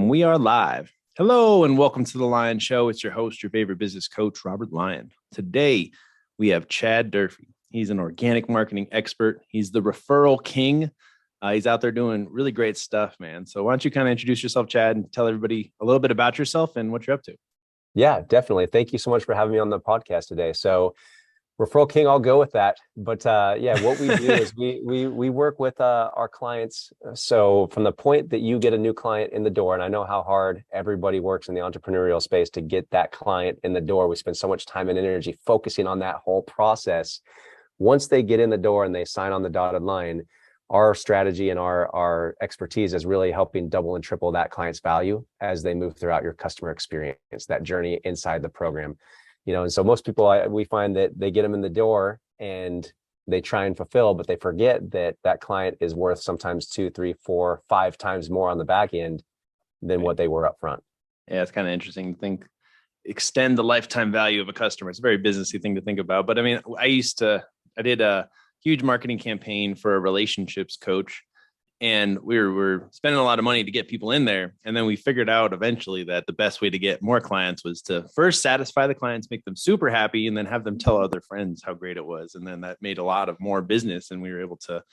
And we are live. Hello and welcome to the Lion Show. It's your host, your favorite business coach, Robert Lyon. Today, we have Chad Durfee. He's an organic marketing expert. He's the referral king. He's out there doing really great stuff, man. So why don't you kind of introduce yourself, Chad, and tell everybody a little bit about yourself and what you're up to? Yeah, definitely. Thank you so much for having me on the podcast today. So Referral King, I'll go with that. But what we do is we work with our clients. So from the point that you get a new client in the door, and I know how hard everybody works in the entrepreneurial space to get that client in the door. We spend so much time and energy focusing on that whole process. Once they get in the door and they sign on the dotted line, our strategy and our expertise is really helping double and triple that client's value as they move throughout your customer experience, that journey inside the program. And so most people, we find that they get them in the door and they try and fulfill, but they forget that that client is worth sometimes 2, 3, 4, 5 times more on the back end than what they were up front. Yeah, it's kind of interesting to think, extend the lifetime value of a customer. It's a very businessy thing to think about. But I mean, I did a huge marketing campaign for a relationships coach. And we were spending a lot of money to get people in there. And then we figured out eventually that the best way to get more clients was to first satisfy the clients, make them super happy, and then have them tell other friends how great it was. And then that made a lot of more business and we were able to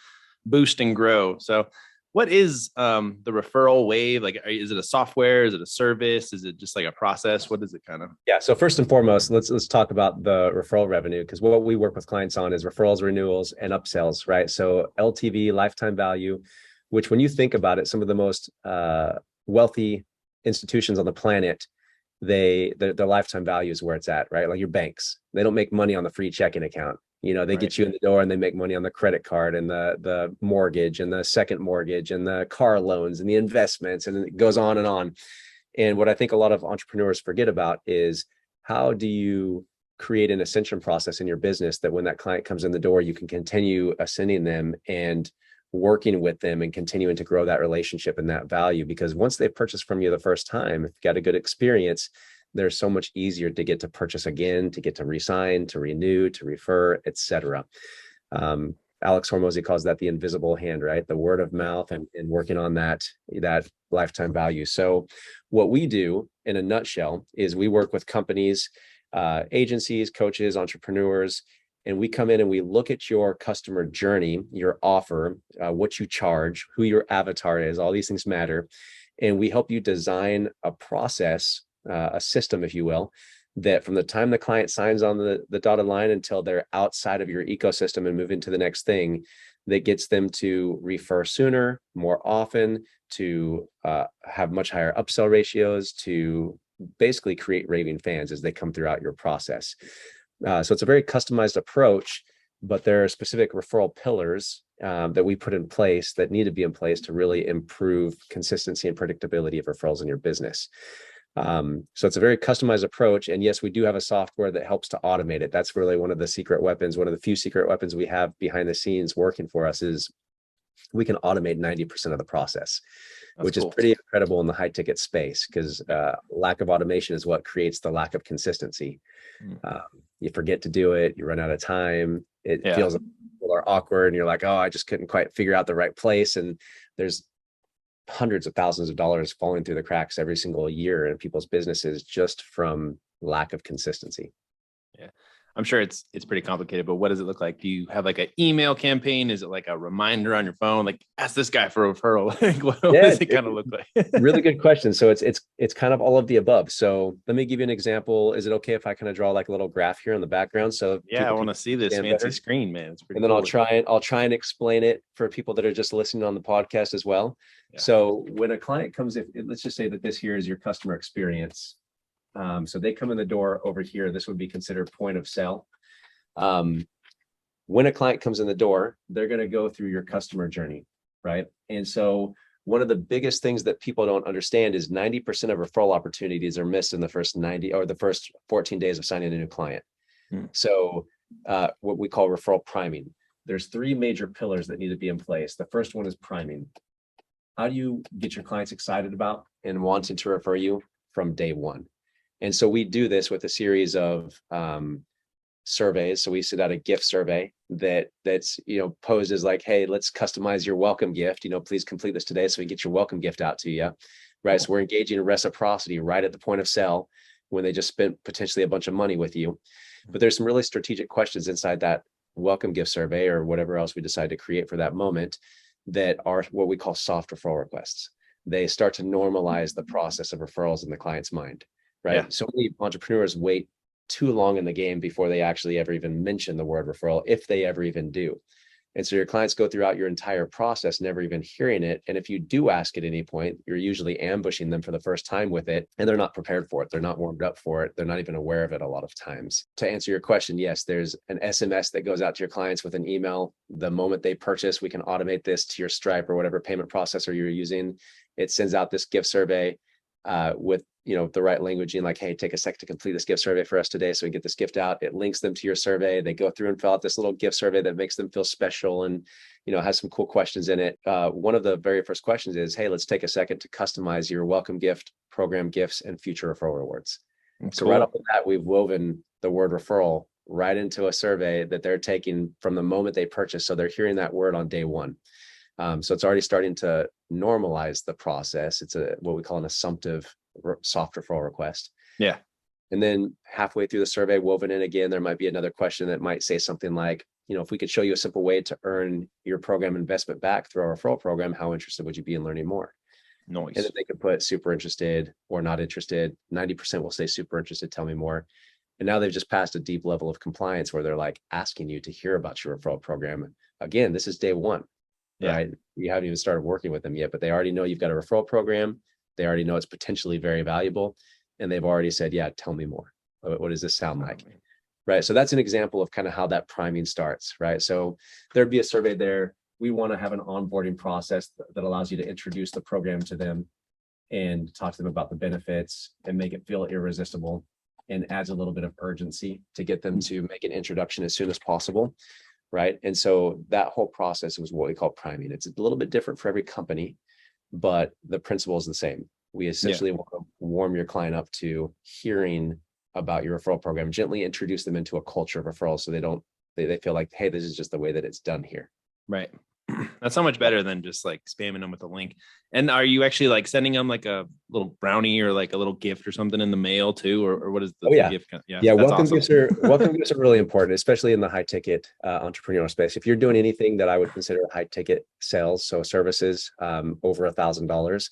boost and grow. So what is the referral wave? Like, is it a software? Is it a service? Is it just like a process? What is it kind of? Yeah. So first and foremost, let's talk about the referral revenue, because what we work with clients on is referrals, renewals, and upsells, right? So LTV, lifetime value, which when you think about it, some of the most wealthy institutions on the planet, their lifetime value is where it's at, right? Like your banks, they don't make money on the free checking account. They get you in the door and they make money on the credit card and the mortgage and the second mortgage and the car loans and the investments, and it goes on and on. And what I think a lot of entrepreneurs forget about is, how do you create an ascension process in your business that when that client comes in the door, you can continue ascending them and working with them and continuing to grow that relationship and that value? Because once they purchase from you the first time, if you got a good experience, they're so much easier to get to purchase again, to get to re-sign, to renew, to refer, etc. Alex Hormozy calls that the invisible hand, right? The word of mouth and working on that lifetime value. So what we do in a nutshell is we work with companies, agencies, coaches, entrepreneurs, and we come in and we look at your customer journey, your offer, what you charge, who your avatar is, all these things matter. And we help you design a process, a system, if you will, that from the time the client signs on the dotted line until they're outside of your ecosystem and move into the next thing, that gets them to refer sooner, more often, to have much higher upsell ratios, to basically create raving fans as they come throughout your process. So it's a very customized approach, but there are specific referral pillars that we put in place that need to be in place to really improve consistency and predictability of referrals in your business. So it's a very customized approach. And yes, we do have a software that helps to automate it. That's really one of the secret weapons. One of the few secret weapons we have behind the scenes working for us is we can automate 90% of the process. That's which cool. Is pretty incredible in the high ticket space, because lack of automation is what creates the lack of consistency. You forget to do it, you run out of time, it feels like people are awkward, and you're like, oh, I just couldn't quite figure out the right place. And there's hundreds of thousands of dollars falling through the cracks every single year in people's businesses just from lack of consistency. Yeah. I'm sure it's pretty complicated, but what does it look like? Do you have like an email campaign? Is it like a reminder on your phone? Like, ask this guy for a referral. what does it kind of look like? Really good question. So it's kind of all of the above. So let me give you an example. Is it okay if I kind of draw like a little graph here in the background? So yeah, I want to see this fancy better screen, man. It's pretty. And then cool. I'll try and explain it for people that are just listening on the podcast as well. Yeah. So when a client comes in, let's just say that this here is your customer experience. So they come in the door over here. This would be considered point of sale. When a client comes in the door, they're going to go through your customer journey, right? And so one of the biggest things that people don't understand is 90% of referral opportunities are missed in the first 90 or the first 14 days of signing a new client. So what we call referral priming. There's 3 major pillars that need to be in place. The first one is priming. How do you get your clients excited about and wanting to refer you from day one? And so we do this with a series of surveys. So we send out a gift survey that's posed as like, hey, let's customize your welcome gift. Please complete this today so we get your welcome gift out to you. right? So we're engaging in reciprocity right at the point of sale when they just spent potentially a bunch of money with you. But there's some really strategic questions inside that welcome gift survey or whatever else we decide to create for that moment that are what we call soft referral requests. They start to normalize the process of referrals in the client's mind, right? Yeah. So many entrepreneurs wait too long in the game before they actually ever even mention the word referral, if they ever even do. And so your clients go throughout your entire process, never even hearing it. And if you do ask at any point, you're usually ambushing them for the first time with it, and they're not prepared for it. They're not warmed up for it. They're not even aware of it a lot of times. To answer your question, yes, there's an SMS that goes out to your clients with an email. The moment they purchase, we can automate this to your Stripe or whatever payment processor you're using. It sends out this gift survey with the right languaging, like, hey, take a sec to complete this gift survey for us today so we get this gift out. It links them to your survey. They go through and fill out this little gift survey that makes them feel special and has some cool questions in it. One of the very first questions is, hey, let's take a second to customize your welcome gift, program gifts, and future referral rewards. So right off the bat, we've woven the word referral right into a survey that they're taking from the moment they purchase. So they're hearing that word on day one. So it's already starting to normalize the process. It's what we call an assumptive soft referral request. Yeah. And then halfway through the survey, woven in again, there might be another question that might say something like, if we could show you a simple way to earn your program investment back through our referral program, how interested would you be in learning more? Nice. And then they could put super interested or not interested. 90% will say super interested, tell me more. And now they've just passed a deep level of compliance where they're like asking you to hear about your referral program. Again, this is day one. Yeah. Right? You haven't even started working with them yet, but they already know you've got a referral program. They already know it's potentially very valuable. And they've already said, yeah, tell me more. What does this sound like? Right. So that's an example of kind of how that priming starts, right? So there'd be a survey there. We want to have an onboarding process that allows you to introduce the program to them and talk to them about the benefits and make it feel irresistible, and adds a little bit of urgency to get them to make an introduction as soon as possible. Right. And so that whole process was what we call priming. It's a little bit different for every company, but the principle is the same. We essentially want to warm your client up to hearing about your referral program, gently introduce them into a culture of referrals so they feel like, hey, this is just the way that it's done here. Right. That's so much better than just like spamming them with a link. And are you actually like sending them like a little brownie or like a little gift or something in the mail too? Or what is the gift? Yeah. Welcome gifts are really important, especially in the high ticket entrepreneurial space. If you're doing anything that I would consider high ticket sales, so services over $1,000,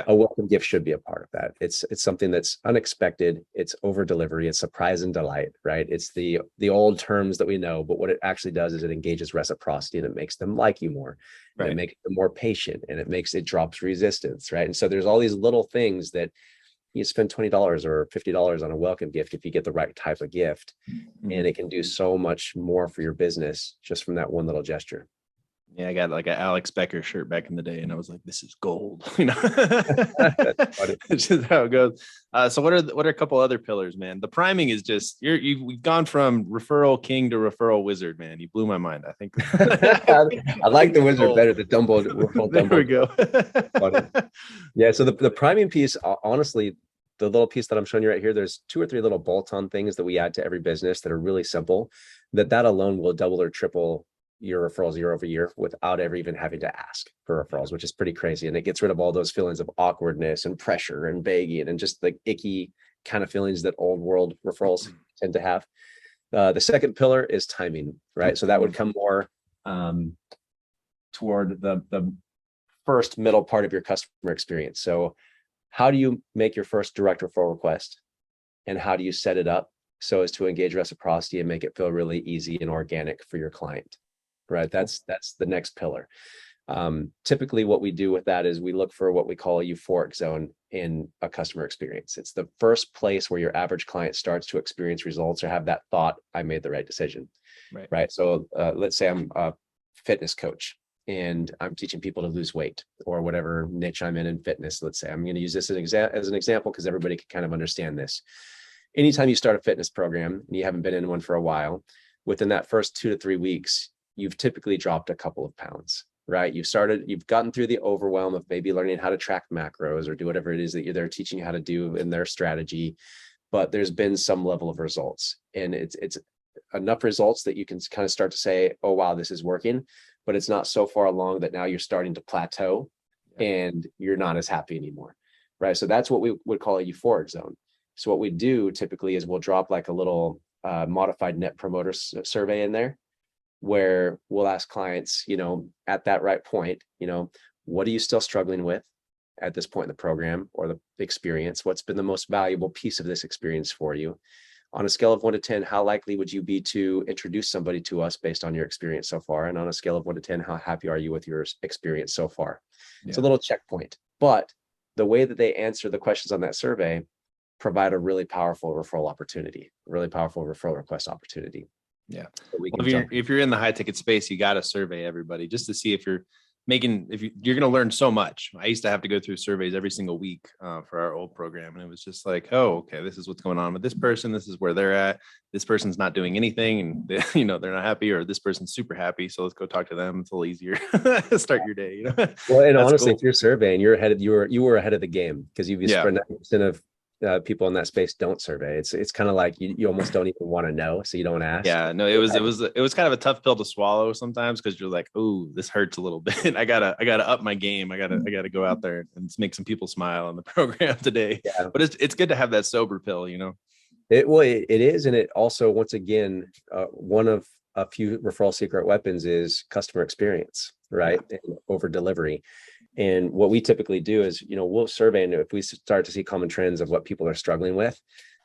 a welcome gift should be a part of that. It's something that's unexpected. It's over delivery. It's surprise and delight, right? It's the old terms that we know, but what it actually does is it engages reciprocity and it makes them like you more. Right. And it makes them more patient and it drops resistance, right? And so there's all these little things that you spend $20 or $50 on a welcome gift if you get the right type of gift, and it can do so much more for your business just from that one little gesture. Yeah, I got like an Alex Becker shirt back in the day, and I was like, "This is gold." It's just how it goes. So, what are a couple other pillars, man? The priming is just we've gone from referral king to referral wizard, man. You blew my mind. I think I like the wizard better. The Dumbo. There we go. Yeah. So the priming piece, honestly, the little piece that I'm showing you right here, there's 2 or 3 little bolt-on things that we add to every business that are really simple. That alone will double or triple your referrals year over year without ever even having to ask for referrals, which is pretty crazy. And it gets rid of all those feelings of awkwardness and pressure and begging and just the icky kind of feelings that old world referrals tend to have. The second pillar is timing, right? So that would come more toward the first middle part of your customer experience. So how do you make your first direct referral request, and how do you set it up so as to engage reciprocity and make it feel really easy and organic for your client? Right. That's the next pillar. Typically what we do with that is we look for what we call a euphoric zone in a customer experience. It's the first place where your average client starts to experience results or have that thought, I made the right decision. Right. So let's say I'm a fitness coach and I'm teaching people to lose weight or whatever niche I'm in fitness. Let's say I'm going to use this as an example because everybody can kind of understand this. Anytime you start a fitness program and you haven't been in one for a while, within that first 2 to 3 weeks, you've typically dropped a couple of pounds, right? You've gotten through the overwhelm of maybe learning how to track macros or do whatever it is that they're teaching you how to do in their strategy, but there's been some level of results, and it's enough results that you can kind of start to say, oh, wow, this is working, but it's not so far along that now you're starting to plateau and you're not as happy anymore. right? So that's what we would call a euphoric zone. So what we do typically is we'll drop like a little modified net promoter survey in there, where we'll ask clients, at that right point, what are you still struggling with at this point in the program or the experience? What's been the most valuable piece of this experience for you? On a scale of 1 to 10, how likely would you be to introduce somebody to us based on your experience so far? And on a scale of 1 to 10, how happy are you with your experience so far? It's a little checkpoint, but the way that they answer the questions on that survey provide a really powerful referral opportunity, a really powerful referral request opportunity. Yeah. Well, if you're in the high ticket space, you got to survey everybody just to see if you're you're going to learn so much. I used to have to go through surveys every single week for our old program. And it was just like, oh, okay, this is what's going on with this person. This is where they're at. This person's not doing anything and they're not happy, or this person's super happy. So let's go talk to them. It's a little easier. Start your day. Well, and honestly, if you're surveying, you were ahead of the game, because you've spent 90% of people in that space don't survey. It's kind of like you almost don't even want to know, so you don't ask. Yeah, no, it was kind of a tough pill to swallow sometimes, because you're like, oh, this hurts a little bit. I gotta up my game. I gotta go out there and make some people smile on the program today. Yeah. But it's good to have that sober pill, It is, and it also, once again, one of a few referral secret weapons is customer experience, right? Yeah. And over delivery. And what we typically do is, we'll survey, and if we start to see common trends of what people are struggling with,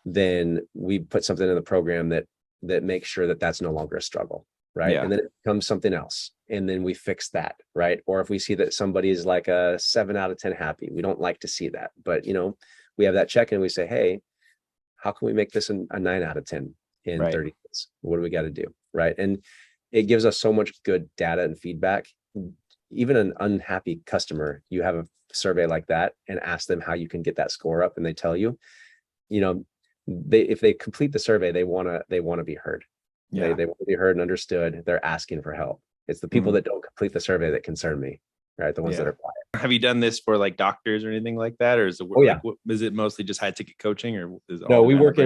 then we put something in the program that makes sure that that's no longer a struggle, right? Yeah. And then it becomes something else, and then we fix that, right? Or if we see that somebody is like a 7 out of 10 happy, we don't like to see that, but we have that check and we say, hey, how can we make this a 9 out of 10 in 30 days? What do we got to do, right? And it gives us so much good data and feedback. Even an unhappy customer, you have a survey like that and ask them how you can get that score up, and they tell you, if they complete the survey, they want to be heard. Yeah. They want to be heard and understood. They're asking for help. It's the people that don't complete the survey that concern me, right? The ones that are quiet. Have you done this for like doctors or anything like that, or is it is it mostly just high ticket coaching, or is it we work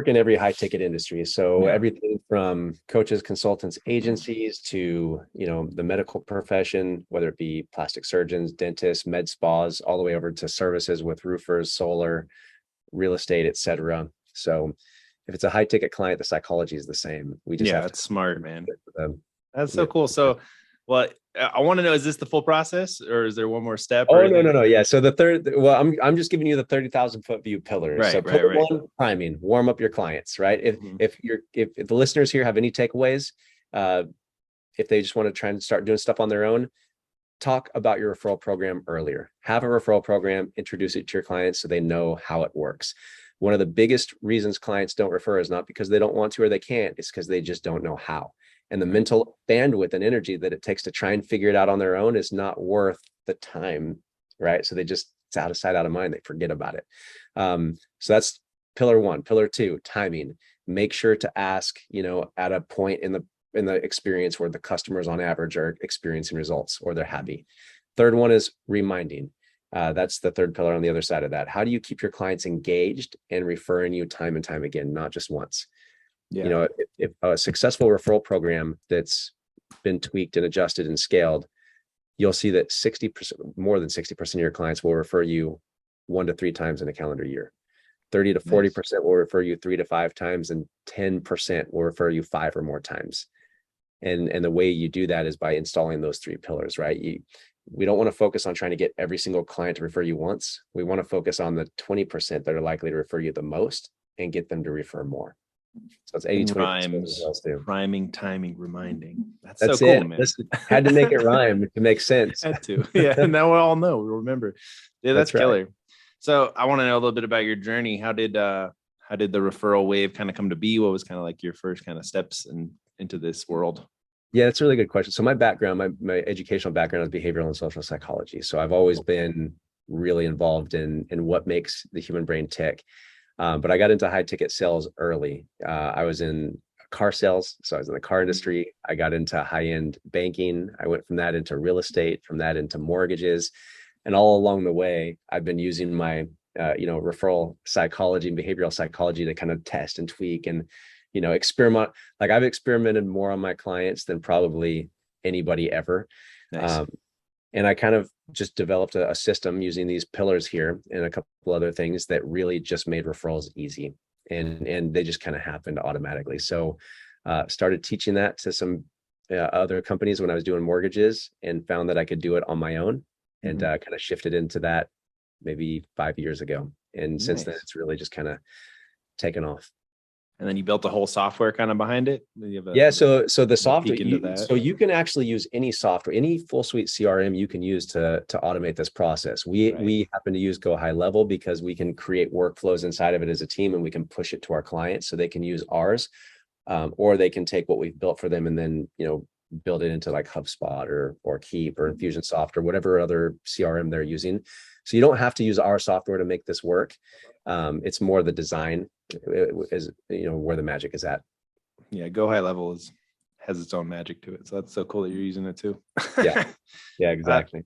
in every high ticket industry. So everything from coaches, consultants, agencies to the medical profession, whether it be plastic surgeons, dentists, med spas, all the way over to services with roofers, solar, real estate, etc. So if it's a high ticket client, the psychology is the same. We just that's smart, man. That's so cool. So, well, I want to know, is this the full process, or is there one more step? Oh, no. Yeah. So the third, I'm just giving you the 30,000 foot view pillars. Right, so pillar one, priming, warm up your clients, right? If the listeners here have any takeaways, if they just want to try and start doing stuff on their own, talk about your referral program earlier. Have a referral program, introduce it to your clients so they know how it works. One of the biggest reasons clients don't refer is not because they don't want to or they can't, it's because they just don't know how. And the mental bandwidth and energy that it takes to try and figure it out on their own is not worth the time, right? So it's out of sight, out of mind. They forget about it. So that's pillar one. Pillar two, timing. Make sure to ask, at a point in the experience where the customers on average are experiencing results or they're happy. Third one is reminding. That's the third pillar on the other side of that. How do you keep your clients engaged and referring you time and time again, not just once? Yeah. If a successful referral program that's been tweaked and adjusted and scaled, you'll see that 60%, more than 60% of your clients will refer you 1 to 3 times in a calendar year. 30 to 40% will refer you 3 to 5 times, and 10% will refer you 5 or more times. And the way you do that is by installing those 3 pillars, right? We don't want to focus on trying to get every single client to refer you once. We want to focus on the 20% that are likely to refer you the most and get them to refer more. So it's 80-20 priming, timing, reminding. That's so cool, man. Listen, had to make it rhyme to make sense. Had to. Yeah. And now we all know. We remember. Yeah, that's killer. Right. So I want to know a little bit about your journey. How did the referral wave kind of come to be? What was kind of like your first kind of steps into this world? Yeah, that's a really good question. So my background, my educational background is behavioral and social psychology. So I've always been really involved in what makes the human brain tick. But I got into high ticket sales early. I was in car sales. So I was in the car industry. I got into high end banking. I went from that into real estate, from that into mortgages. And all along the way, I've been using my, referral psychology and behavioral psychology to kind of test and tweak and, experiment. Like I've experimented more on my clients than probably anybody ever. Nice. And I kind of just developed a system using these pillars here and a couple other things that really just made referrals easy. And they just kind of happened automatically. So started teaching that to some other companies when I was doing mortgages, and found that I could do it on my own, and kind of shifted into that maybe 5 years ago. And since then, it's really just kind of taken off. And then you built a whole software kind of behind it. So the software, so you can actually use any software, any full suite CRM you can use to automate this process. We happen to use Go High Level because we can create workflows inside of it as a team, and we can push it to our clients so they can use ours, or they can take what we've built for them and then, build it into like HubSpot or Keep or Infusionsoft or whatever other CRM they're using. So you don't have to use our software to make this work. It's more the design is, where the magic is at. Yeah, Go High Level has its own magic to it. So that's so cool that you're using it too. Yeah, exactly.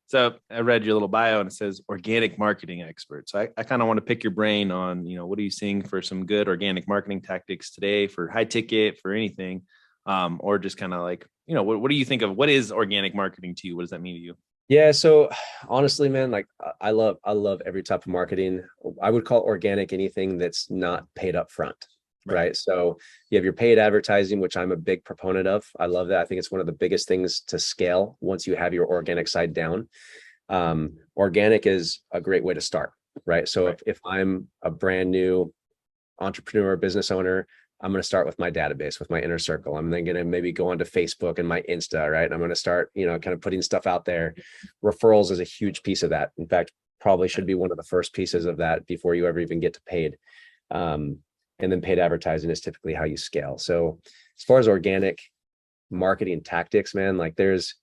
So I read your little bio and it says organic marketing expert. So I kind of want to pick your brain on, what are you seeing for some good organic marketing tactics today for high ticket, for anything, or just kind of like, what do you think of, what is organic marketing to you? What does that mean to you? Yeah. So honestly, man, like I love every type of marketing. I would call organic anything that's not paid up front. Right. So you have your paid advertising, which I'm a big proponent of. I love that. I think it's one of the biggest things to scale once you have your organic side down. Organic is a great way to start. Right. So if I'm a brand new entrepreneur, business owner, I'm going to start with my database, with my inner circle. I'm then going to maybe go onto Facebook and my Insta, right? And I'm going to start, kind of putting stuff out there. Referrals is a huge piece of that. In fact, probably should be one of the first pieces of that before you ever even get to paid. And then paid advertising is typically how you scale. So as far as organic marketing tactics, man, like there's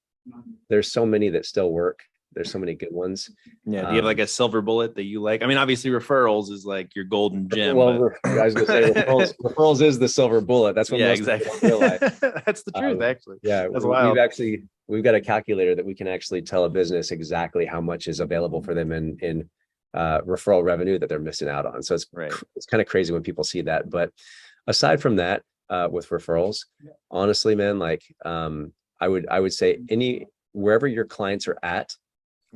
so many that still work. There's so many good ones. Yeah. Do you have like a silver bullet that you like? I mean, obviously referrals is like your golden gem. Well, I was going to say referrals is the silver bullet. That's what most exactly. people don't realize. That's the truth, actually. Yeah. That's wild. We've got a calculator that we can actually tell a business exactly how much is available for them in referral revenue that they're missing out on. So it's kind of crazy when people see that. But aside from that, with referrals, honestly, man, like I would say wherever your clients are at,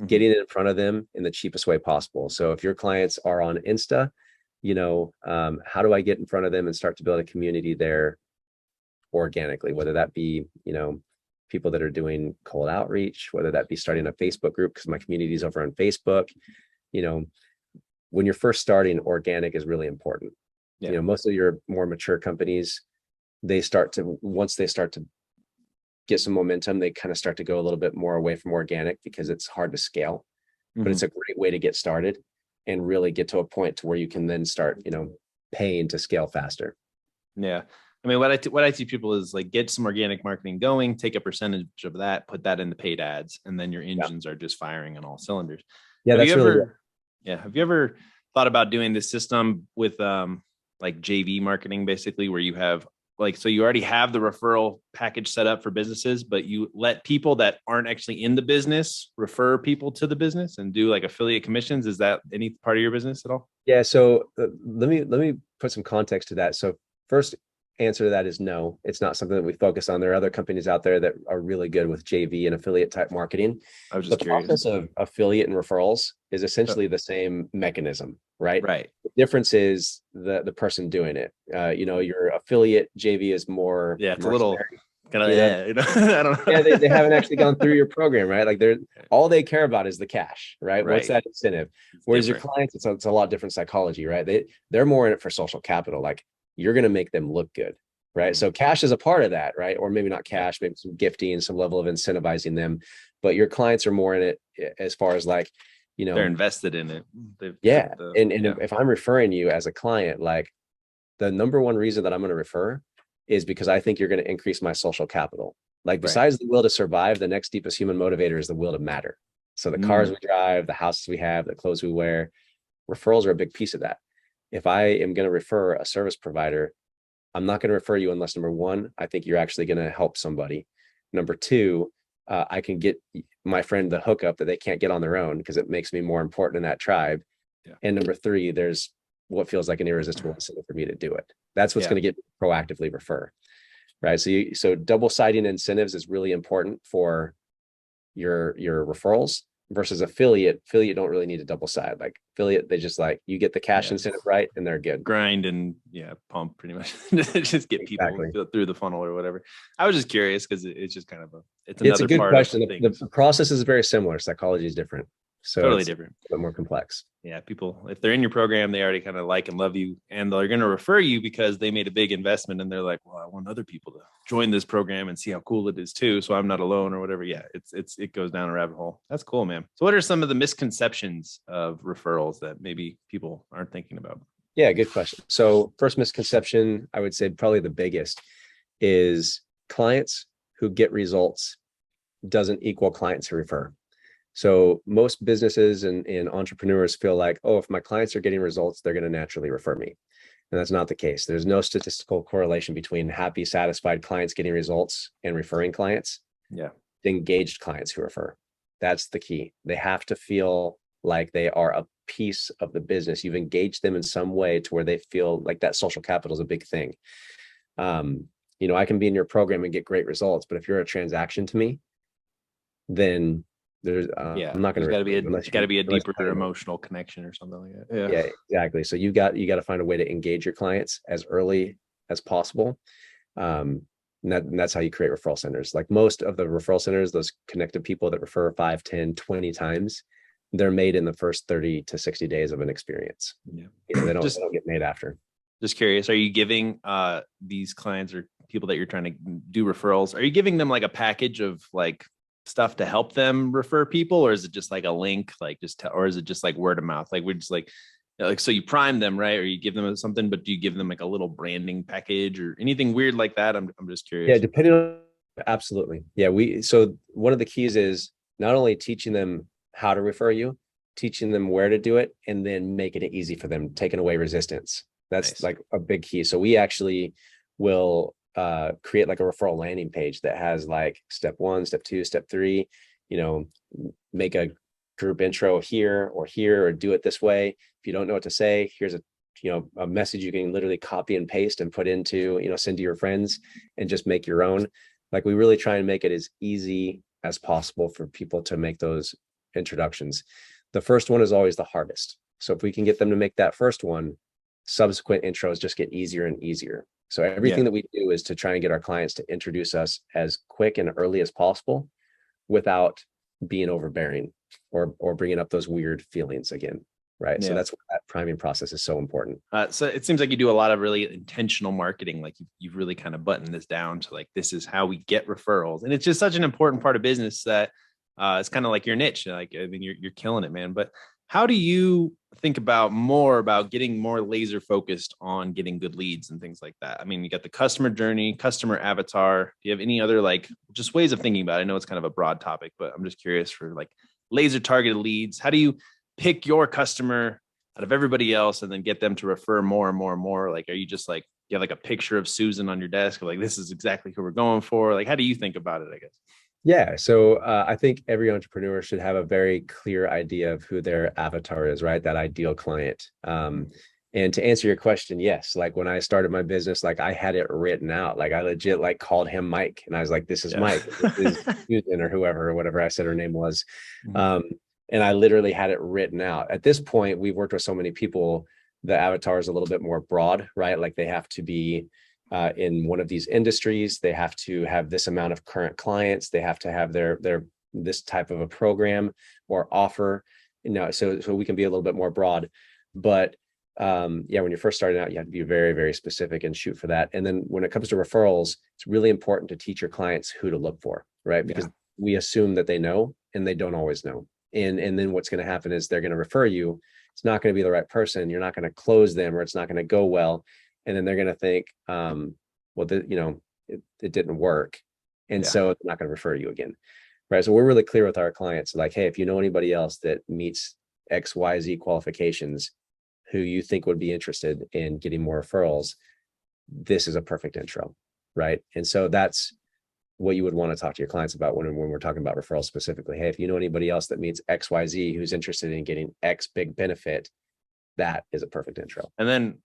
getting it in front of them in the cheapest way possible. So if your clients are on Insta, how do I get in front of them and start to build a community there organically, whether that be, people that are doing cold outreach, whether that be starting a Facebook group, because my community is over on Facebook. When you're first starting, organic is really important. Yeah. Most of your more mature companies, once they start to get some momentum, they kind of start to go a little bit more away from organic because it's hard to scale. But it's a great way to get started and really get to a point to where you can then start, paying to scale faster. Yeah. I mean, what I teach people is like, get some organic marketing going, take a percentage of that, put that into paid ads, and then your engines are just firing on all cylinders. Yeah. Have you ever thought about doing this system with like JV marketing, basically, where you have so you already have the referral package set up for businesses, but you let people that aren't actually in the business refer people to the business and do like affiliate commissions? Is that any part of your business at all? Yeah. So let me put some context to that. So first answer to that is no, it's not something that we focus on. There are other companies out there that are really good with JV and affiliate type marketing. I was just curious. The process of affiliate and referrals is essentially the same mechanism, right? Right. The difference is the person doing it. Your affiliate JV is more. Yeah, it's a little kind of, I don't know. Yeah, they haven't actually gone through your program, right? Like all they care about is the cash, right? What's that incentive? Whereas your clients, it's a lot different psychology, right? They're more in it for social capital. Like, you're going to make them look good, right? So cash is a part of that, right? Or maybe not cash, maybe some gifting and some level of incentivizing them, but your clients are more in it as far as like, they're invested in it. If I'm referring you as a client, like the number one reason that I'm going to refer is because I think you're going to increase my social capital. Like besides the will to survive, the next deepest human motivator is the will to matter. So the cars we drive, the houses we have, the clothes we wear, referrals are a big piece of that. If I am going to refer a service provider, I'm not going to refer you unless, number one, I think you're actually going to help somebody. Number two, I can get my friend the hookup that they can't get on their own because it makes me more important in that tribe. Yeah. And number three, there's what feels like an irresistible incentive for me to do it. That's what's going to get me to proactively refer, right? So double-siding incentives is really important for, your referrals versus affiliate don't really need to double side. Like affiliate, they just like, you get the cash incentive right and they're good. Grind and pump pretty much. Just get people through the funnel or whatever. I was just curious because it's just kind of it's a good question. The process is very similar. Psychology is different. So totally different, a bit more complex. Yeah, people, if they're in your program, they already kind of like and love you, and they're going to refer you because they made a big investment, and they're like, well, I want other people to join this program and see how cool it is too, so I'm not alone or whatever. Yeah, it goes down a rabbit hole. That's cool, man. So what are some of the misconceptions of referrals that maybe people aren't thinking about? Yeah, good question. So first misconception, I would say probably the biggest, is clients who get results doesn't equal clients who refer. So most businesses and entrepreneurs feel like, oh, if my clients are getting results, they're going to naturally refer me. And that's not the case. There's no statistical correlation between happy, satisfied clients getting results and referring clients. Yeah. Engaged clients who refer. That's the key. They have to feel like they are a piece of the business. You've engaged them in some way to where they feel like that social capital is a big thing. I can be in your program and get great results, but if you're a transaction to me, then there's I'm not going to. Got to be a deeper emotional connection or something like that. Yeah, exactly. So you got to find a way to engage your clients as early as possible. And that's how you create referral centers. Like most of the referral centers, those connected people that refer 5, 10, 20 times, they're made in the first 30 to 60 days of an experience. Yeah. They don't get made after. Just curious, are you giving these clients or people that you're trying to do referrals, are you giving them like a package of like stuff to help them refer people, or is it just like a link, like or is it just like word of mouth? Like we're just like, so you prime them, right? Or you give them something, but do you give them like a little branding package or anything weird like that? I'm just curious. Yeah, depending on, absolutely. Yeah, so one of the keys is not only teaching them how to refer you, teaching them where to do it, and then making it easy for them, taking away resistance. That's nice. Like a big key. So we actually will create like a referral landing page that has like step 1, step 2, step 3, make a group intro here, or do it this way. If you don't know what to say, here's a message you can literally copy and paste and put into, send to your friends and just make your own. Like we really try and make it as easy as possible for people to make those introductions. The first one is always the hardest. So if we can get them to make that first one, subsequent intros just get easier and easier. So everything that we do is to try and get our clients to introduce us as quick and early as possible without being overbearing or bringing up those weird feelings again. Right. Yeah. So that's why that priming process is so important. So it seems like you do a lot of really intentional marketing. Like you've really kind of buttoned this down to like, this is how we get referrals. And it's just such an important part of business that it's kind of like your niche. Like, I mean, you're killing it, man. But how do you think about getting more laser focused on getting good leads and things like that? I mean, you got the customer journey, customer avatar. Do you have any other like just ways of thinking about it? I know it's kind of a broad topic, but I'm just curious for like laser targeted leads. How do you pick your customer out of everybody else and then get them to refer more and more and more? Like, are you just like, you have like a picture of Susan on your desk, like this is exactly who we're going for? Like, how do you think about it, I guess? Yeah. So I think every entrepreneur should have a very clear idea of who their avatar is, right? That ideal client. And to answer your question, yes. Like when I started my business, like I had it written out. Like I legit like called him Mike and I was like, this is Mike, this is Susan or whoever, or whatever I said her name was. And I literally had it written out. At this point, we've worked with so many people, the avatar is a little bit more broad, right? Like they have to be in one of these industries. They have to have this amount of current clients. They have to have their this type of a program or offer. So we can be a little bit more broad. But when you're first starting out, you have to be very, very specific and shoot for that. And then when it comes to referrals, it's really important to teach your clients who to look for, right? Because we assume that they know, and they don't always know. And then what's going to happen is they're going to refer you. It's not going to be the right person. You're not going to close them, or it's not going to go well. And then they're going to think, it didn't work. And so they're not going to refer you again. Right. So we're really clear with our clients, like, hey, if you know anybody else that meets XYZ qualifications who you think would be interested in getting more referrals, this is a perfect intro. Right. And so that's what you would want to talk to your clients about when we're talking about referrals specifically. Hey, if you know anybody else that meets XYZ who's interested in getting X big benefit, that is a perfect intro. And then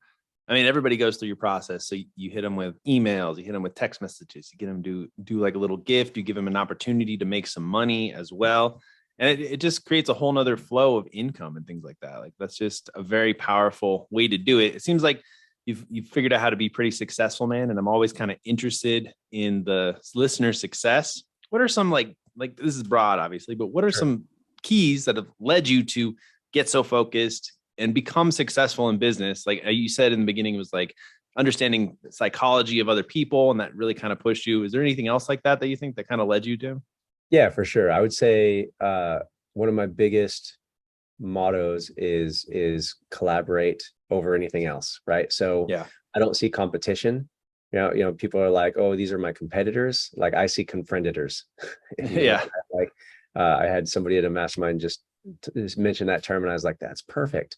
I mean, everybody goes through your process. So you hit them with emails, you hit them with text messages, you get them to do like a little gift, you give them an opportunity to make some money as well. And it just creates a whole nother flow of income and things like that. Like that's just a very powerful way to do it. It seems like you've figured out how to be pretty successful, man. And I'm always kind of interested in the listener's success. What are some like this is broad, obviously, but what are some keys that have led you to get so focused and become successful in business? Like you said in the beginning, it was like understanding the psychology of other people, and that really kind of pushed you. Is there anything else like that you think that kind of led you to? Yeah, for sure. I would say one of my biggest mottos is collaborate over anything else, right? So Yeah. I don't see competition. People are like, oh, these are my competitors. Like I see confrienditors. Yeah. Like I had somebody at a mastermind just mention that term, and I was like, that's perfect.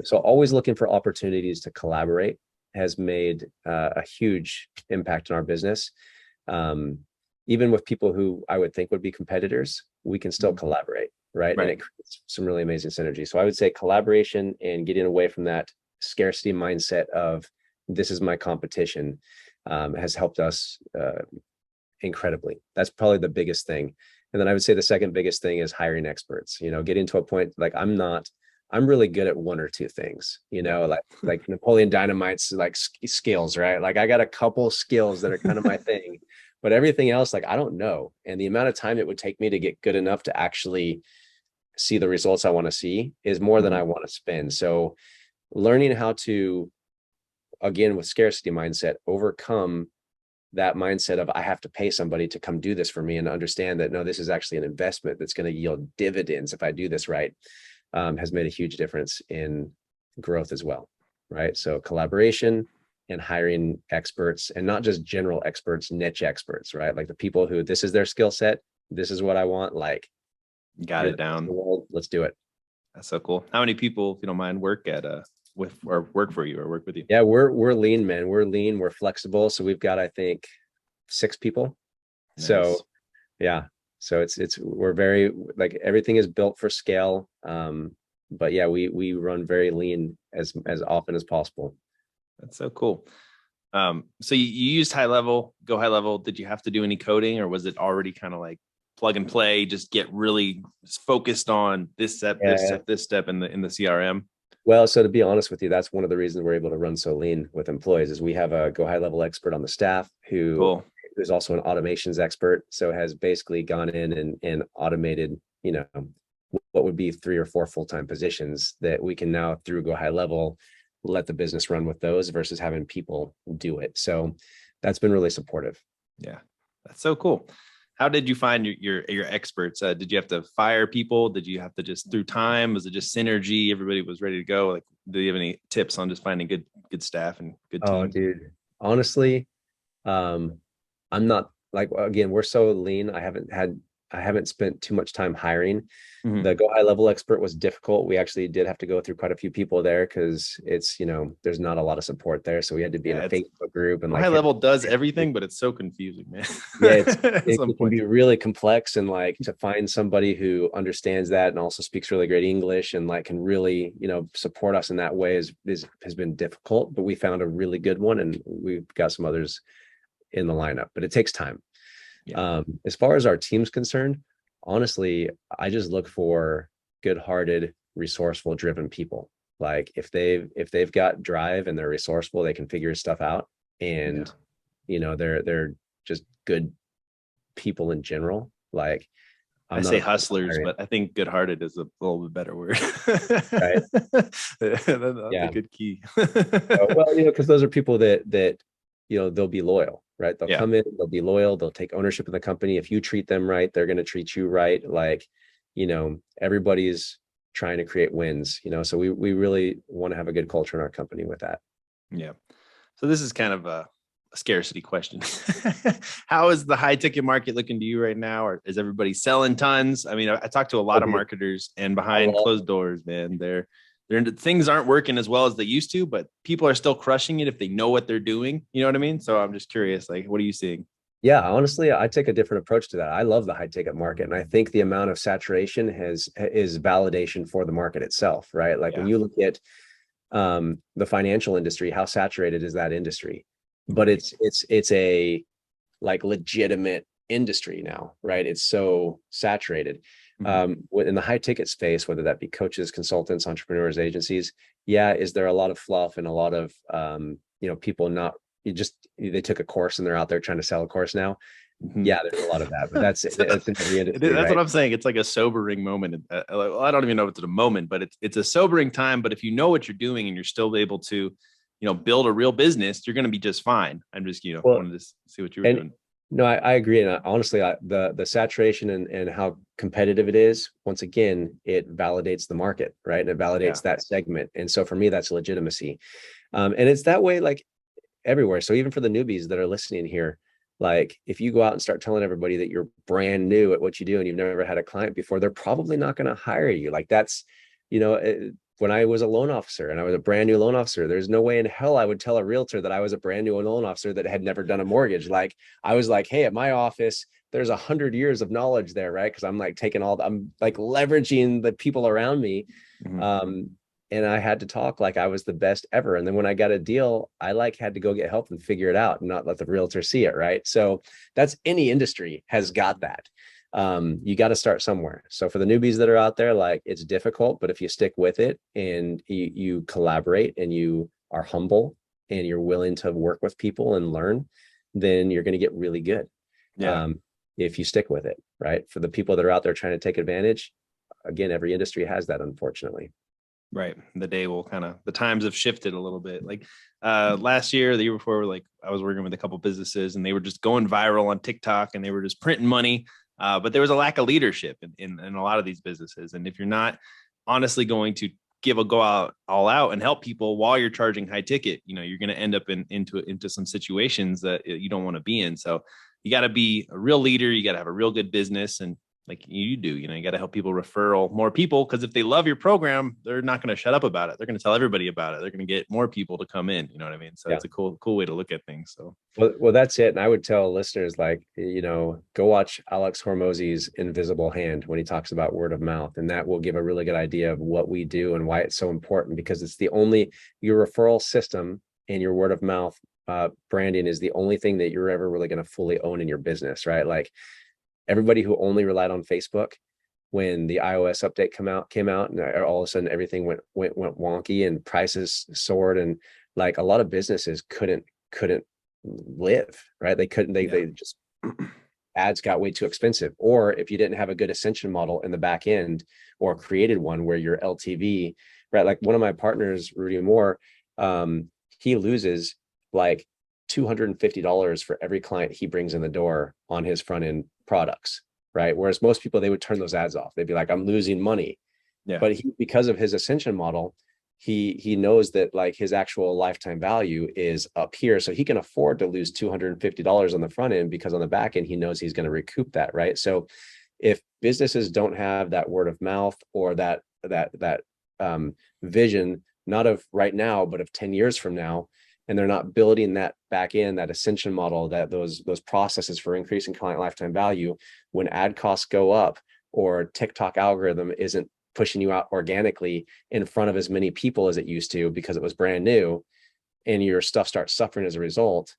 So always looking for opportunities to collaborate has made a huge impact in our business. Even with people who I would think would be competitors, we can still collaborate, right? And it creates some really amazing synergy. So I would say collaboration and getting away from that scarcity mindset of this is my competition has helped us incredibly. That's probably the biggest thing. And then I would say the second biggest thing is hiring experts, getting to a point like I'm really good at one or two things, like Napoleon Dynamite's like skills, right? Like I got a couple skills that are kind of my thing, but everything else, like I don't know. And the amount of time it would take me to get good enough to actually see the results I want to see is more than I want to spend. So learning how to, again, with scarcity mindset, overcome that mindset of I have to pay somebody to come do this for me, and understand that, no, this is actually an investment that's going to yield dividends if I do this right, has made a huge difference in growth as well. Right. So collaboration and hiring experts, and not just general experts, niche experts, right? Like the people who this is their skill set. This is what I want. Like, got it down. Let's do it. That's so cool. How many people, if you don't mind, work at work for you or work with you? Yeah, we're lean, man. We're lean. We're flexible. So we've got, I think, 6 people. Nice. So yeah. So we're very, like, everything is built for scale. But yeah, we run very lean as often as possible. That's so cool. So you used high level. Did you have to do any coding, or was it already kind of like plug and play, just get really focused on this step, this step in the CRM? Well, so to be honest with you, that's one of the reasons we're able to run so lean with employees is we have a go high level expert on the staff who is also an automations expert. So has basically gone in and automated, what would be 3 or 4 full-time positions that we can now, through go high level, let the business run with those versus having people do it. So that's been really supportive. Yeah, that's so cool. How did you find your experts? Did you have to fire people? Did you have to just through time? Was it just synergy? Everybody was ready to go. Like, do you have any tips on just finding good staff and good teams? Oh, dude, honestly, I'm not, like, again, we're so lean. I haven't spent too much time hiring. The go high level expert was difficult. We actually did have to go through quite a few people there because it's, there's not a lot of support there. So we had to be in a Facebook group, and high level does everything, but it's so confusing, man. Yeah, it can be really complex, and like to find somebody who understands that and also speaks really great English and like can really, support us in that way has been difficult, but we found a really good one, and we've got some others in the lineup, but it takes time. Yeah. As far as our team's concerned, honestly, I just look for good-hearted, resourceful, driven people. Like if they've got drive and they're resourceful, they can figure stuff out, and they're just good people in general. Like I say hustlers, but I think good-hearted is a little bit better word. Right? That's a good key. Well, because those are people that they'll be loyal. Right. They'll come in, they'll be loyal, they'll take ownership of the company. If you treat them right, they're going to treat you right. Like, everybody's trying to create wins, so we really want to have a good culture in our company with that. Yeah. So this is kind of a scarcity question. How is the high ticket market looking to you right now? Or is everybody selling tons? I mean, I talked to a lot of marketers, and behind closed doors, man, things aren't working as well as they used to, but people are still crushing it if they know what they're doing. You know what I mean? So I'm just curious, like, what are you seeing? Yeah, honestly, I take a different approach to that. I love the high ticket market, and I think the amount of saturation is validation for the market itself, right? Like when you look at the financial industry, how saturated is that industry? But it's a like legitimate industry now, right? It's so saturated. In the high ticket space, whether that be coaches, consultants, entrepreneurs, agencies, yeah, is there a lot of fluff and a lot of people they took a course and they're out there trying to sell a course now? Yeah, there's a lot of that, but that's in every industry. That's right? what I'm saying. It's like a sobering moment. I don't even know if it's a moment, but it's a sobering time. But if you know what you're doing and you're still able to, build a real business, you're going to be just fine. I'm just, wanted to see what you were doing. No, I agree. And honestly, the saturation and how competitive it is, once again, it validates the market, right? And it validates that segment. And so for me, that's legitimacy. And it's that way like everywhere. So even for the newbies that are listening here, like if you go out and start telling everybody that you're brand new at what you do and you've never had a client before, they're probably not going to hire you. Like that's, when I was a loan officer and I was a brand new loan officer, there's no way in hell I would tell a realtor that I was a brand new loan officer that had never done a mortgage. Like I was like, hey, at my office, there's 100 years of knowledge there, right? Because I'm like I'm like leveraging the people around me. And I had to talk like I was the best ever. And then when I got a deal, I like had to go get help and figure it out and not let the realtor see it, right? So that's any industry has got that. You got to start somewhere. So for the newbies that are out there, like it's difficult, but if you stick with it and you collaborate and you are humble and you're willing to work with people and learn, then you're going to get really good. If you stick with it, right? For the people that are out there trying to take advantage, again, every industry has that, unfortunately. Right. The times have shifted a little bit. Like last year, the year before, like I was working with a couple businesses and they were just going viral on TikTok and they were just printing money. But there was a lack of leadership in a lot of these businesses. And if you're not honestly going to go out all out and help people while you're charging high ticket, you're going to end up into some situations that you don't want to be in. So you got to be a real leader. You got to have a real good business. And like you do, you got to help people referral more people, because if they love your program, they're not going to shut up about it. They're going to tell everybody about it. They're going to get more people to come in. You know what I mean? So it's a cool way to look at things. So, well, that's it. And I would tell listeners, like, go watch Alex Hormozy's Invisible Hand when he talks about word of mouth. And that will give a really good idea of what we do and why it's so important, because it's your referral system and your word of mouth branding is the only thing that you're ever really going to fully own in your business, right? Like, everybody who only relied on Facebook when the iOS update came out and all of a sudden everything went wonky and prices soared, and like a lot of businesses couldn't live, right? They just ads got way too expensive. Or if you didn't have a good Ascension model in the back end or created one where your LTV, right? Like one of my partners, Rudy Moore, he loses like $250 for every client he brings in the door on his front end products, right? Whereas most people, they would turn those ads off. They'd be like, I'm losing money. But because of his Ascension model, he knows that like his actual lifetime value is up here. So he can afford to lose $250 on the front end, because on the back end, he knows he's going to recoup that, right? So if businesses don't have that word of mouth or that vision, not of right now, but of 10 years from now, and they're not building that back end, that Ascension model, that those processes for increasing client lifetime value, when ad costs go up or TikTok algorithm isn't pushing you out organically in front of as many people as it used to because it was brand new, and your stuff starts suffering as a result,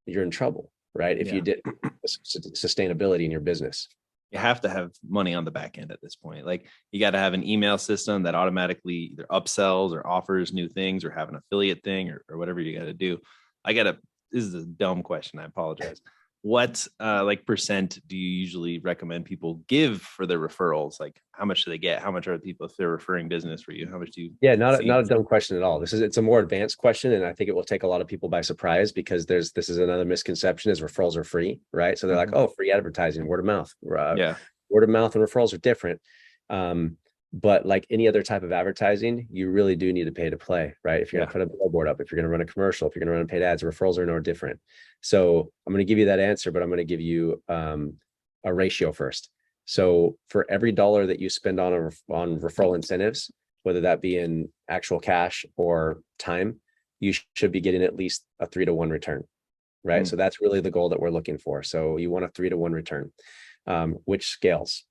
you're in trouble, right? If you did sustainability in your business. You have to have money on the back end at this point. Like you got to have an email system that automatically either upsells or offers new things, or have an affiliate thing, or whatever you got to do. This is a dumb question. I apologize. What like percent do you usually recommend people give for their referrals? Like how much do they get? How much are people, if they're referring business for you? How much do you? Yeah, not a dumb question at all. It's a more advanced question, and I think it will take a lot of people by surprise, because this is another misconception, is referrals are free, right? So they're like, oh, free advertising, word of mouth. Word of mouth and referrals are different. But like any other type of advertising, you really do need to pay to play, right? If you're going to put a billboard up, if you're going to run a commercial, if you're going to run paid ads, referrals are no different. So I'm going to give you that answer, but I'm going to give you a ratio first. So for every dollar that you spend on referral incentives, whether that be in actual cash or time, you should be getting at least a 3-to-1 return, right? So that's really the goal that we're looking for. So you want a 3-to-1 return, which scales,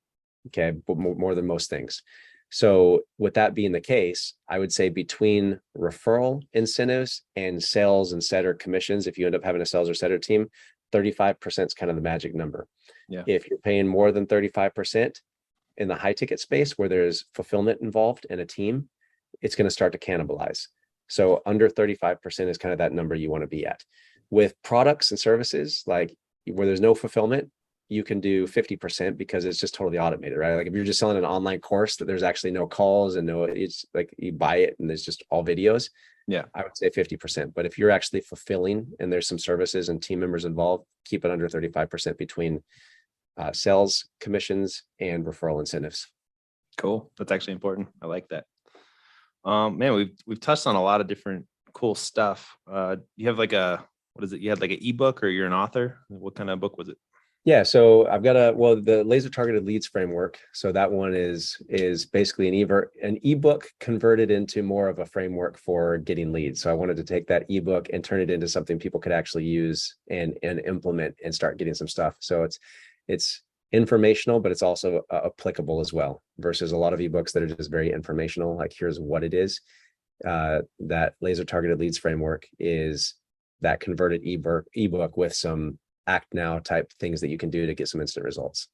okay, but more than most things. So with that being the case, I would say between referral incentives and sales and setter commissions, if you end up having a sales or setter team, 35% is kind of the magic number. Yeah. If you're paying more than 35% in the high ticket space where there's fulfillment involved in a team, it's going to start to cannibalize. So under 35% is kind of that number you want to be at. With products and services, like where there's no fulfillment, you can do 50% because it's just totally automated, right? Like if you're just selling an online course that there's actually no calls and no, it's like you buy it and it's just all videos. Yeah. I would say 50%. But if you're actually fulfilling and there's some services and team members involved, keep it under 35% between sales commissions and referral incentives. Cool. That's actually important. I like that. Man, we've touched on a lot of different cool stuff. You have like what is it? You had like an ebook, or you're an author? What kind of book was it? Yeah, so I've got the laser targeted leads framework. So that one is basically an ebook converted into more of a framework for getting leads. So I wanted to take that ebook and turn it into something people could actually use and implement and start getting some stuff. So it's informational, but it's also applicable as well, versus a lot of ebooks that are just very informational. Like here's what it is. That laser targeted leads framework is that converted ebook with some act now type things that you can do to get some instant results.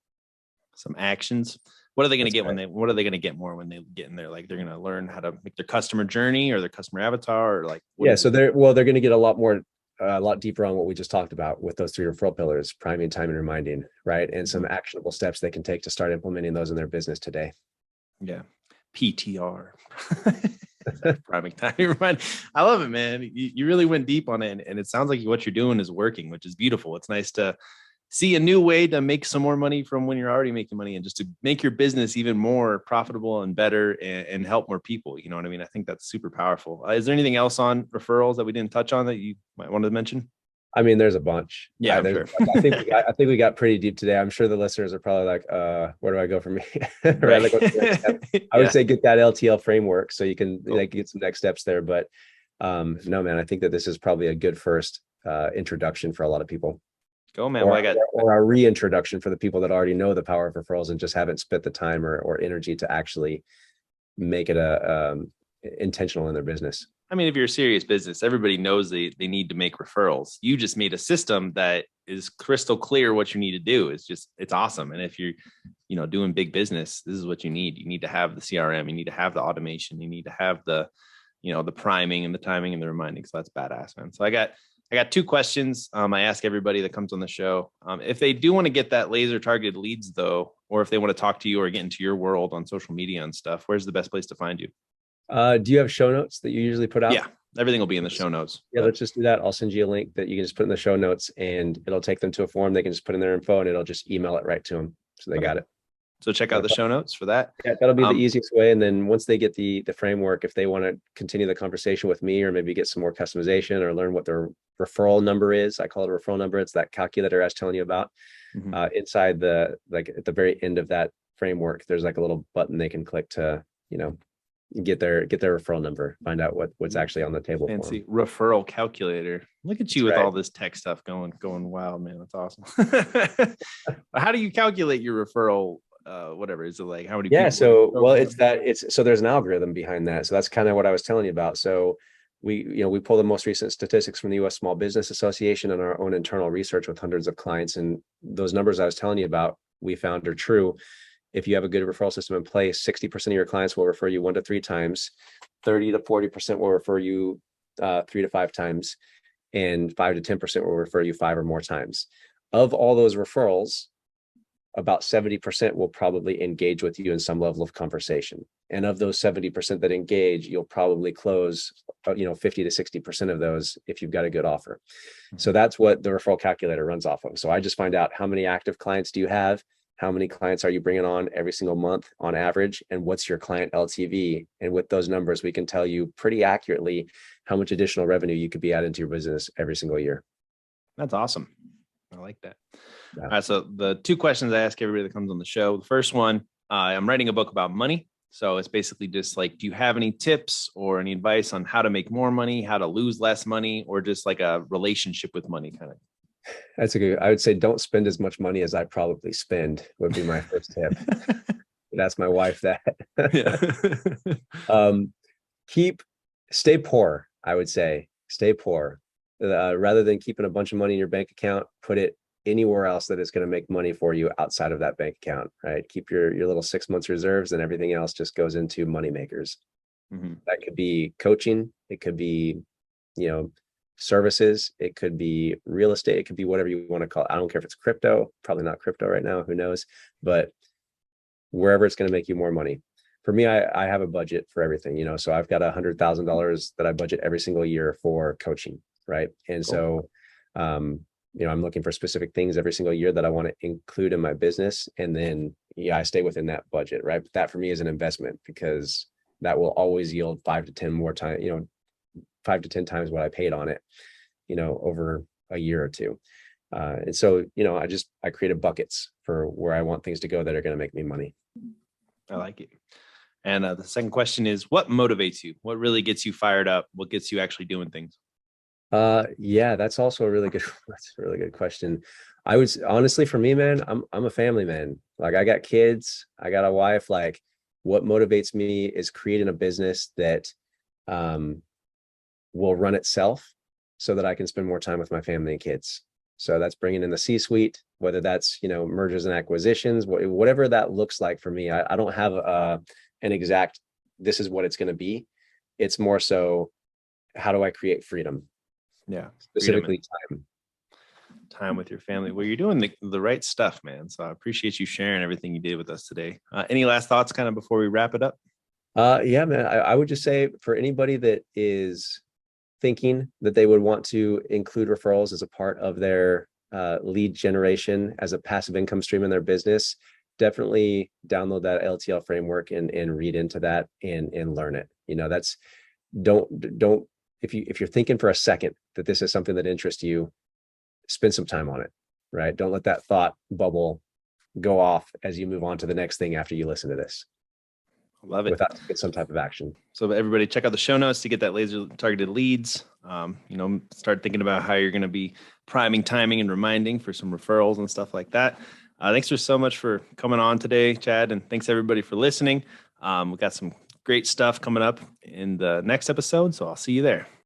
Some actions. What are they going to get what are they going to get more when they get in there? Like they're going to learn how to make their customer journey or their customer avatar, or like, so they're going to get a lot deeper on what we just talked about with those 3 referral pillars: priming, time, and reminding, right? And some actionable steps they can take to start implementing those in their business today. Yeah. PTR. Priming, time, remind. I love it, man. You really went deep on it, and it sounds like what you're doing is working, which is beautiful. It's nice to see a new way to make some more money from when you're already making money, and just to make your business even more profitable and better, and help more people. You know what I mean? I think that's super powerful. Is there anything else on referrals that we didn't touch on that you might want to mention? I mean, there's a bunch. Yeah, I'm sure. I think we got pretty deep today. I'm sure the listeners are probably like, where do I go from here? Right? Right. Like, what's the next step? I would say get that LTL framework so you can like get some next steps there. But no, man, I think that this is probably a good first introduction for a lot of people. Go, man. Or a reintroduction for the people that already know the power of referrals and just haven't spent the time or energy to actually make it intentional in their business. I mean, if you're a serious business, everybody knows they need to make referrals. You just made a system that is crystal clear what you need to do. It's awesome. And if you're, doing big business, this is what you need. You need to have the CRM. You need to have the automation. You need to have the priming and the timing and the reminding. So that's badass, man. So I got 2 questions. I ask everybody that comes on the show, if they do want to get that laser targeted leads though, or if they want to talk to you or get into your world on social media and stuff, where's the best place to find you? Do you have show notes that you usually put out? Yeah, everything will be in the show notes. Yeah, let's just do that. I'll send you a link that you can just put in the show notes, and it'll take them to a form. They can just put in their info, and it'll just email it right to them. So they got it. So check out the show notes for that. Yeah, that'll be the easiest way. And then once they get the framework, if they want to continue the conversation with me, or maybe get some more customization or learn what their referral number is, I call it a referral number. It's that calculator I was telling you about. Inside at the very end of that framework, there's like a little button they can click to, get their referral number, find out what's actually on the table. Fancy referral calculator. Look at you with all this tech stuff going wild, man. That's awesome. How do you calculate your referral? Whatever is it, like how many people? So there's an algorithm behind that. So that's kind of what I was telling you about. So we pull the most recent statistics from the U.S. Small Business Association and our own internal research with hundreds of clients, and those numbers I was telling you about we found are true. If you have a good referral system in place, 60% of your clients will refer you 1 to 3 times, 30 to 40% will refer you 3 to 5 times, and 5 to 10% will refer you 5 or more times. Of all those referrals, about 70% will probably engage with you in some level of conversation. And of those 70% that engage, you'll probably close 50 to 60% of those if you've got a good offer. So that's what the referral calculator runs off of. So I just find out how many active clients do you have, how many clients are you bringing on every single month on average, and what's your client LTV? And with those numbers, we can tell you pretty accurately how much additional revenue you could be adding to your business every single year. That's awesome. I like that. Yeah. All right. So the 2 questions I ask everybody that comes on the show. The first one, I'm writing a book about money. So it's basically just like, do you have any tips or any advice on how to make more money, how to lose less money, or just like a relationship with money kind of? I would say don't spend as much money as I probably spend would be my first tip. Ask my wife that. Yeah. um, stay poor. I would say stay poor. Rather than keeping a bunch of money in your bank account, put it anywhere else that is going to make money for you outside of that bank account, right? Keep your little 6 months reserves, and everything else just goes into money makers. Mm-hmm. That could be coaching. It could be, services. It could be real estate. It could be whatever you want to call it. I don't care if it's crypto, probably not crypto right now. Who knows? But wherever it's going to make you more money. For me, I have a budget for everything, so I've got $100,000 that I budget every single year for coaching. Right. And Cool. so, I'm looking for specific things every single year that I want to include in my business. And then, I stay within that budget. Right. But that for me is an investment, because that will always yield 5 to 10 times what I paid on it, over a year or two. And so, I created buckets for where I want things to go that are going to make me money. I like it. And the second question is, what motivates you? What really gets you fired up? What gets you actually doing things? Yeah, that's also that's a really good question. I would honestly, for me, man, I'm a family man. Like, I got kids, I got a wife. Like, what motivates me is creating a business that um will run itself so that I can spend more time with my family and kids. So that's bringing in the C-suite, whether that's, mergers and acquisitions, whatever that looks like for me. I don't have an exact, this is what it's going to be. It's more so, how do I create freedom? Yeah. Specifically Time with your family. Well, you're doing the right stuff, man. So I appreciate you sharing everything you did with us today. Any last thoughts kind of before we wrap it up? Yeah, man, I would just say, for anybody that is thinking that they would want to include referrals as a part of their lead generation as a passive income stream in their business, definitely download that LTL framework and read into that and learn it. That's don't if you're thinking for a second that this is something that interests you, spend some time on it, right? Don't let that thought bubble go off as you move on to the next thing after you listen to this. Love it. Without taking some type of action. So everybody, check out the show notes to get that laser targeted leads. Start thinking about how you're going to be priming, timing, and reminding for some referrals and stuff like that. Thanks so much for coming on today, Chad, and thanks everybody for listening. We've got some great stuff coming up in the next episode, so I'll see you there.